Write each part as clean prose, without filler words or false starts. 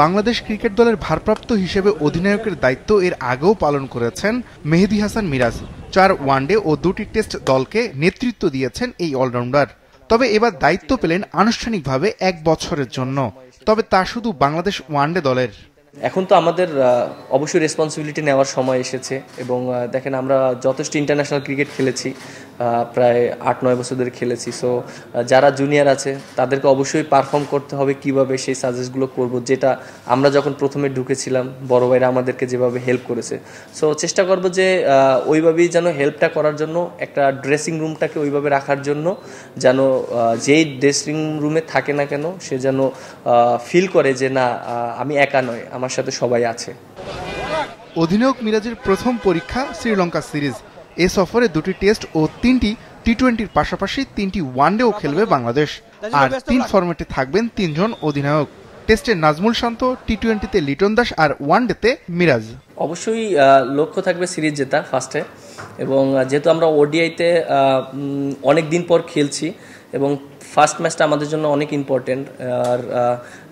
Bangladesh cricket দলের ভারপ্রাপ্ত হিসেবে অধিনায়কের দায়িত্ব এর আগেও পালন করেছেন মেহেদী হাসান মিরাজ। 4 ওয়ানডে ও 2টি টেস্ট দলকে নেতৃত্ব দিয়েছেন এই অলরাউন্ডার। তবে এবার দায়িত্ব পেলেন আনুষ্ঠানিকভাবে 1 বছরের জন্য। তবে তা শুধু বাংলাদেশ ওয়ানডে দলের। এখন তো আমাদের অবশ্যই রেসপন্সিবিলিটি নেওয়ার সময় এসেছে এবং দেখেন আমরা যথেষ্ট ইন্টারন্যাশনাল ক্রিকেট খেলেছি, প্রায় 8-9 বছর ধরে খেলেছি। সো যারা জুনিয়র আছে তাদেরকে অবশ্যই পারফর্ম করতে হবে, কিভাবে সেই সাজেস্টগুলো করব, যেটা আমরা যখন প্রথমে ঢুকেছিলাম বড় ভাইরা আমাদেরকে যেভাবে হেল্প করেছে। সো চেষ্টা করব যে ওইভাবেই যেন হেল্পটা করার জন্য, একটা ড্রেসিং রুমটাকে ওইভাবে রাখার জন্য যেন যেই ড্রেসিং রুমে থাকে না কেন সে যেন ফিল করে যে না আমি একা নয়, আমার সাথে সবাই আছে। অধিনায়ক মিরাজের প্রথম পরীক্ষা শ্রীলঙ্কা সিরিজ। এ সফরে 2টি টেস্ট ও 3টি টি-20-র পাশাপাশি 3টি ওয়ানডেও খেলবে বাংলাদেশ। আর 3 ফরম্যাটে থাকবেন 3 জন অধিনায়ক। টেস্টে নাজমুল শান্ত, টি-20-তে লিটন দাস আর ওয়ানডেতে মিরাজ। অবশ্যই লক্ষ্য থাকবে সিরিজ জেতা ফার্স্টে, এবং যেহেতু আমরা ওডিআইতে অনেক দিন পর খেলছি এবং ফার্স্ট ম্যাচটা আমাদের জন্য অনেক ইম্পর্টেন্ট। আর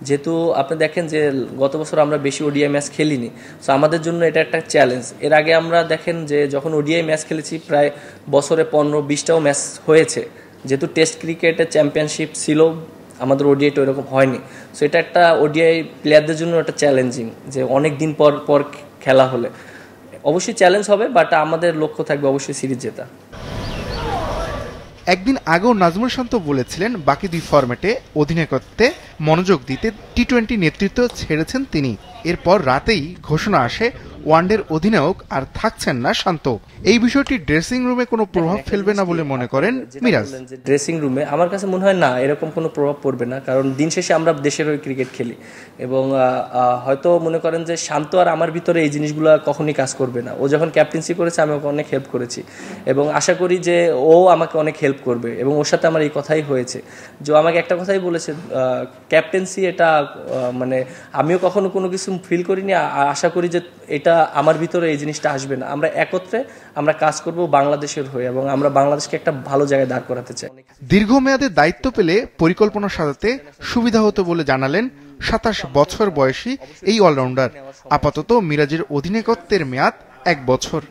যেহেতু আপনি দেখেন যে গত বছর আমরা বেশি ওডিআই ম্যাচ খেলিনি, সো আমাদের জন্য এটা একটা চ্যালেঞ্জ। এর আগে আমরা দেখেন যে যখন ওডিআই ম্যাচ খেলেছি প্রায় বছরে 15-20টাও ম্যাচ হয়েছে। যেহেতু টেস্ট ক্রিকেটের চ্যাম্পিয়নশিপ ছিল, আমাদের ওডিআইটা ওইরকম হয়নি। সো এটা একটা ওডিআই প্লেয়ারদের জন্য একটা চ্যালেঞ্জিং, যে অনেক দিন পর পর খেলা হলে অবশ্যই চ্যালেঞ্জ হবে, বাট আমাদের লক্ষ্য থাকবে অবশ্যই সিরিজ জেতা। একদিন আগেও নাজমুল শান্ত বলেছিলেন বাকি 2 ফরম্যাটে অধিনায়কত্বে মনোযোগ দিতে টি-20 নেতৃত্ব ছেড়েছেন তিনি। এরপর রাতেই ঘোষণা আসে ওয়ানডের অধিনায়ক আর থাকছেন না শান্ত। এই বিষয়টি ড্রেসিং রুমে কোনো প্রভাব ফেলবে না বলে মনে করেন মিরাজ। ড্রেসিং রুমে আমার কাছে মনে হয় না এরকম কোনো প্রভাব পড়বে না, কারণ দিন শেষে আমরা দেশের হয়ে ক্রিকেট খেলি এবং হয়তো মনে করেন যে শান্ত আর আমার ভিতরে এই জিনিসগুলো কখনই কাজ করবে না। ও যখন ক্যাপ্টেন্সি করেছে আমি ওকে অনেক হেল্প করেছি এবং আশা করি যে ও আমাকে অনেক হেল্প করবে, এবং ওর সাথে আমার এই কথাই হয়েছে যে আমাকে একটা কথাই বলেছে, ক্যাপ্টেন্সি এটা মানে আমিও কখনো কোনো কিছু ফিল করিনি, আশা করি যে এটা আমার ভিতরে এই জিনিসটা আসবে না। আমরা একত্রে আমরা কাজ করব বাংলাদেশের হয়ে এবং আমরা বাংলাদেশকে একটা ভালো জায়গায় দাঁড় করাতে চাই। দীর্ঘমেয়াদে দায়িত্ব পেলে পরিকল্পনা সাজাতে সুবিধা হতো বলে জানালেন 27 বছর বয়সী এই অলরাউন্ডার। আপাতত মিরাজের অধিনায়কত্বের মেয়াদ 1 বছর।